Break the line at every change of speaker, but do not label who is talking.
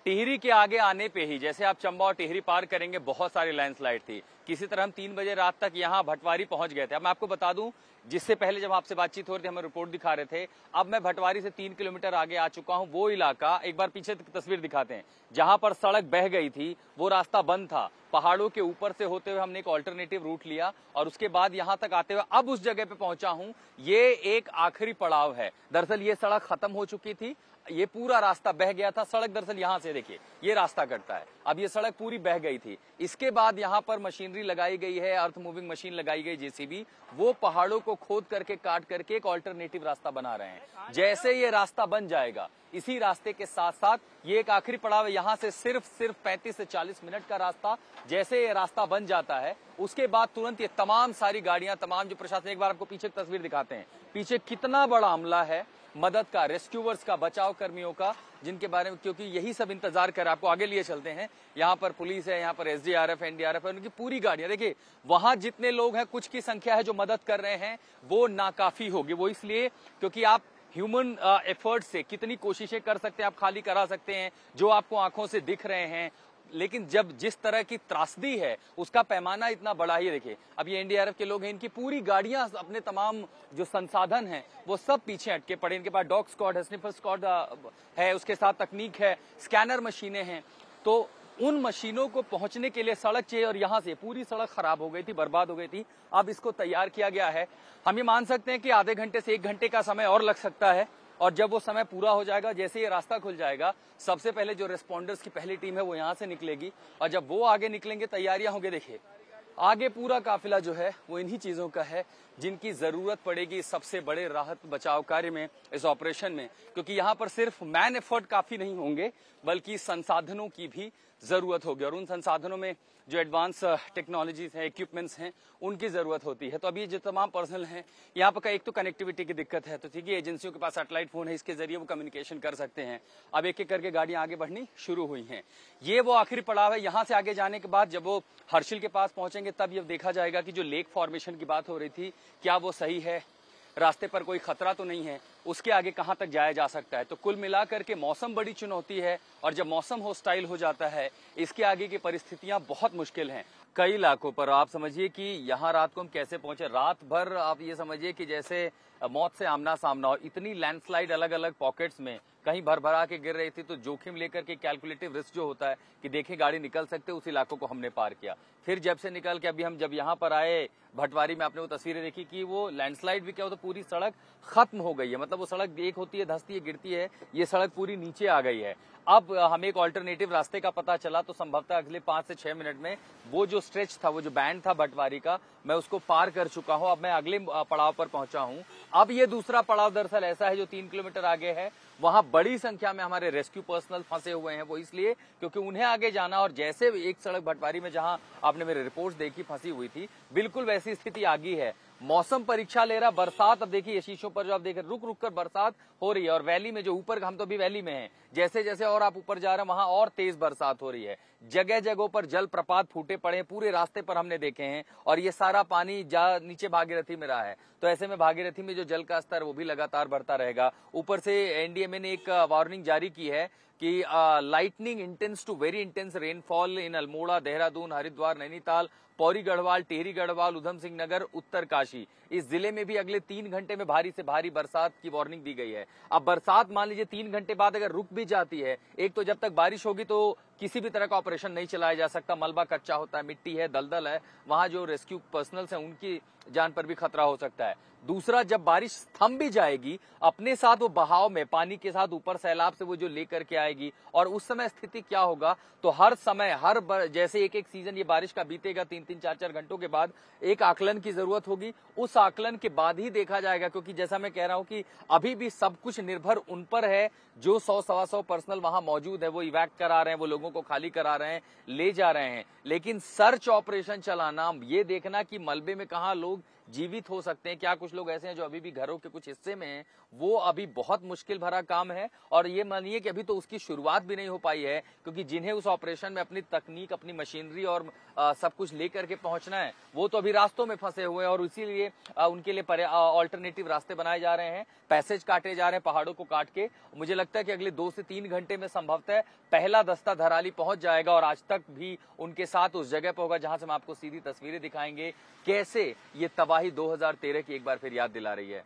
टिहरी के आगे आने पे ही जैसे आप चंबा और टिहरी पार करेंगे बहुत सारी लैंडस्लाइड थी। किसी तरह हम 3 बजे रात तक यहाँ भटवारी पहुंच गए थे। अब मैं आपको बता दूं, जिससे पहले जब आपसे बातचीत हो रही थी हमें रिपोर्ट दिखा रहे थे, अब मैं भटवारी से 3 किलोमीटर आगे आ चुका हूं। वो इलाका एक बार पीछे तस्वीर दिखाते हैं, जहां पर सड़क बह गई थी वो रास्ता बंद था। पहाड़ों के ऊपर से होते हुए हमने एक ऑल्टरनेटिव रूट लिया और उसके बाद यहां तक आते हुए अब उस जगह पे पहुंचा हूं। ये एक आखिरी पड़ाव है। दरअसल ये सड़क खत्म हो चुकी थी, ये पूरा रास्ता बह गया था। सड़क दरअसल यहां से देखिए ये रास्ता कटता है, अब ये सड़क पूरी बह गई थी। इसके बाद यहां पर मशीनरी लगाई गई है, अर्थ मूविंग मशीन लगाई गई, जेसीबी, वो पहाड़ों को खोद करके काट करके एक ऑल्टरनेटिव रास्ता बना रहे हैं। जैसे ये रास्ता बन जाएगा, इसी रास्ते के साथ साथ ये एक आखिरी पड़ाव है। यहां से सिर्फ 35 से 40 मिनट का रास्ता। जैसे ये रास्ता बन जाता है उसके बाद तुरंत ये तमाम सारी गाड़ियां, तमाम जो प्रशासन, एक बार आपको पीछे की तस्वीर दिखाते हैं, पीछे कितना बड़ा अमला है मदद का, रेस्क्यूवर्स का, बचाव कर्मियों का, जिनके बारे में क्योंकि यही सब इंतजार कर, आपको आगे लिए चलते हैं। यहाँ पर पुलिस है, यहाँ पर एसडीआरएफ, एनडीआरएफ है, उनकी पूरी गाड़ियां। देखिए वहां जितने लोग हैं, कुछ की संख्या है जो मदद कर रहे हैं, वो नाकाफी होगी। वो इसलिए क्योंकि आप ह्यूमन एफर्ट से कितनी कोशिशें कर सकते हैं, आप खाली करा सकते हैं जो आपको आंखों से दिख रहे हैं, लेकिन जब जिस तरह की त्रासदी है उसका पैमाना इतना बड़ा ही। देखिए अब ये एनडीआरएफ के लोग हैं, इनकी पूरी गाड़ियां, अपने तमाम जो संसाधन हैं वो सब पीछे अटके पड़े। इनके पास डॉग स्क्वाड है, स्निफर स्क्वाड है, उसके साथ तकनीक है, स्कैनर मशीनें हैं। तो उन मशीनों को पहुंचने के लिए सड़क चाहिए और यहां से पूरी सड़क खराब हो गई थी, बर्बाद हो गई थी। अब इसको तैयार किया गया है। हम ये मान सकते हैं कि आधे घंटे से 1 घंटे का समय और लग सकता है। और जब वो समय पूरा हो जाएगा, जैसे ये रास्ता खुल जाएगा, सबसे पहले जो रेस्पॉन्डर्स की पहली टीम है वो यहां से निकलेगी और जब वो आगे निकलेंगे तैयारियां होंगी। देखिए आगे पूरा काफिला जो है वो इन्हीं चीजों का है जिनकी जरूरत पड़ेगी सबसे बड़े राहत बचाव कार्य में, इस ऑपरेशन में। क्योंकि यहाँ पर सिर्फ मैन एफर्ट काफी नहीं होंगे, बल्कि संसाधनों की भी जरूरत होगी और उन संसाधनों में जो एडवांस टेक्नोलॉजीज हैं, इक्विपमेंट्स हैं, उनकी जरूरत होती है। तो अभी जो तमाम पर्सनल हैं यहाँ पर, एक तो कनेक्टिविटी की दिक्कत है, तो ठीक है, एजेंसियों के पास सैटेलाइट फोन है, इसके जरिए वो कम्युनिकेशन कर सकते हैं। अब एक एक करके गाड़ियां आगे बढ़नी शुरू हुई हैं। ये वो आखिरी पड़ाव है। यहाँ से आगे जाने के बाद जब वो हर्षिल के पास पहुंचेंगे तब ये देखा जाएगा कि जो लेक फॉर्मेशन की बात हो रही थी, क्या वो सही है, रास्ते पर कोई खतरा तो नहीं है, उसके आगे कहां तक जाया जा सकता है। तो कुल मिलाकर के मौसम बड़ी चुनौती है और जब मौसम हॉस्टाइल हो जाता है, इसके आगे की परिस्थितियां बहुत मुश्किल हैं कई इलाकों पर। आप समझिए कि यहाँ रात को हम कैसे पहुंचे, रात भर आप ये समझिए कि जैसे मौत से आमना सामना हो। इतनी लैंडस्लाइड अलग अलग पॉकेट्स में कहीं भर भरा के गिर रही थी, तो जोखिम लेकर के कैलकुलेटिव रिस्क जो होता है कि देखें गाड़ी निकल सकते, उस इलाकों को हमने पार किया। फिर जब से निकल के अभी हम जब यहाँ पर आए भटवारी में, आपने वो तस्वीरें देखी कि वो लैंडस्लाइड भी क्या होता, पूरी सड़क खत्म हो गई है। मतलब वो सड़क एक होती है, धंसती है, गिरती है, ये सड़क पूरी नीचे आ गई है। अब हमें एक ऑल्टरनेटिव रास्ते का पता चला, तो संभवतः अगले 5 से 6 मिनट में वो जो स्ट्रेच था, वो जो बैंड था भटवारी का, मैं उसको पार कर चुका हूं। अब मैं अगले पड़ाव पर पहुंचा हूं। अब ये दूसरा पड़ाव दरअसल ऐसा है जो 3 किलोमीटर आगे है। वहां बड़ी संख्या में हमारे रेस्क्यू पर्सनल फंसे हुए हैं। वो इसलिए क्योंकि उन्हें आगे जाना, और जैसे एक सड़क भटवारी में जहां आपने मेरे रिपोर्ट्स देखी फंसी हुई थी, बिल्कुल वैसी स्थिति आ गई है। मौसम परीक्षा ले रहा, बरसात, अब देखिए शीशों पर जो आप देख रहे, रुक रुक कर बरसात हो रही है। और वैली में जो ऊपर, हम तो अभी वैली में हैं, जैसे जैसे और आप ऊपर जा रहे हैं वहां और तेज बरसात हो रही है। जगह जगहों पर जल प्रपात फूटे पड़े हैं, पूरे रास्ते पर हमने देखे हैं। और ये सारा पानी नीचे भागीरथी में रहा है, तो ऐसे में भागीरथी में जो जल का स्तर वो भी लगातार बढ़ता रहेगा। ऊपर से एनडीएमए ने एक वार्निंग जारी की है कि lightning intense to very intense rainfall in Almora, Dehradun, Haridwar, Nainital, Pauri Garhwal, Tehri Garhwal, Udham Singh Nagar, Uttarkashi, इस जिले में भी अगले 3 घंटे में भारी से भारी बरसात की वार्निंग दी गई है। अब बरसात मान लीजिए 3 घंटे बाद अगर रुक भी जाती है, एक तो जब तक बारिश होगी तो किसी भी तरह का ऑपरेशन नहीं चलाया जा सकता, मलबा कच्चा होता है, मिट्टी है, दलदल है, वहां जो रेस्क्यू पर्सनल्स हैं उनकी जान पर भी खतरा हो सकता है। दूसरा, जब बारिश थम भी जाएगी, अपने साथ वो बहाव में पानी के साथ ऊपर सैलाब से वो जो लेकर के आएगी, और उस समय स्थिति क्या होगा, तो हर समय जैसे एक एक सीजन ये बारिश का बीतेगा 3-3, 4-4 घंटों के बाद एक आकलन की जरूरत होगी। उस आकलन के बाद ही देखा जाएगा, क्योंकि जैसा मैं कह रहा हूं कि अभी भी सब कुछ निर्भर उन पर है जो 100-125 पर्सनल वहां मौजूद है, वो इवैक्ट करा रहे हैं, वो लोगों को खाली करा रहे हैं, ले जा रहे हैं। लेकिन सर्च ऑपरेशन चलाना, ये देखना कि मलबे में कहां लोग जीवित हो सकते हैं, क्या कुछ लोग ऐसे हैं जो अभी भी घरों के कुछ हिस्से में हैं, वो अभी बहुत मुश्किल भरा काम है। और ये मानिए कि अभी तो उसकी शुरुआत भी नहीं हो पाई है, क्योंकि जिन्हें उस ऑपरेशन में अपनी तकनीक, अपनी मशीनरी और सब कुछ लेकर के पहुंचना है, वो तो अभी रास्तों में फंसे हुए हैं और इसीलिए उनके लिए ऑल्टरनेटिव रास्ते बनाए जा रहे हैं, पैसेज काटे जा रहे हैं पहाड़ों को काट के। मुझे लगता है कि अगले 2 से 3 घंटे में संभवतः पहला दस्ता धराली पहुंच जाएगा और आज तक भी उनके साथ उस जगह पर होगा जहां से हम आपको सीधी तस्वीरें दिखाएंगे कैसे ये तबाही 2013 की एक बार फिर याद दिला रही है।